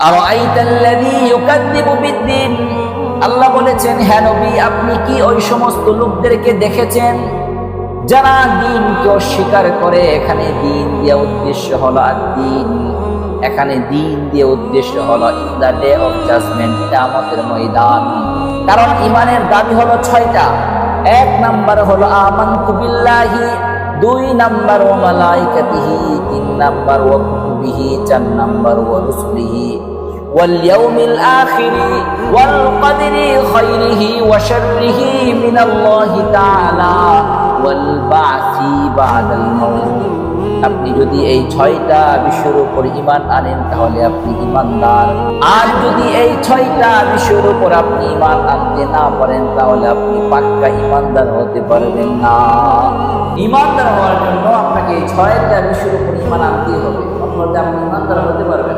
আরাআইতাল্লাযী ইউকাযযিবু বিদ্দীন, আল্লাহ বলেছেন, হ্যাঁ নবী, আপনি কি ওই সমস্ত লোকদেরকে দেখেছেন যারা দ্বীনকে অস্বীকার করে? এখানে দ্বীন দিয়ে উদ্দেশ্য হলো আদ-দ্বীন, এখানে দ্বীন দিয়ে উদ্দেশ্য হলো in the day of judgement, কিয়ামতের ময়দান। কারণ ঈমানের দাবি হলো 6টা। 1 নাম্বার হলো আমানতু বিল্লাহি, 2 নাম্বার ওয়া মালাইকাতিহি, 3 নাম্বার ওয়া কুতুবিহি, 4 নাম্বার ওয়া রুসুলিহি ওয়াল ইয়াউমিল আখিরি ওয়াল কদরি খাইরিহি ওয়া শাররিহি মিনাল্লাহি তাআলা ওয়াল বা'সি বা'দাল মাউত। আপনি যদি এই 6টা বিষয়ের উপর ঈমান আনেন তাহলে আপনি ঈমানদার। আর যদি এই 6টা বিষয়ের উপর আপনি ঈমান আনতে না পারেন তাহলে আপনি পাক্কা ঈমানদার হতে পারবেন না। ঈমানদার হওয়ার জন্য আপনাকে এই 6টা বিষয়ের উপর ঈমান আনতে হবে, অথবা আপনি ঈমানদার হতে পারবেন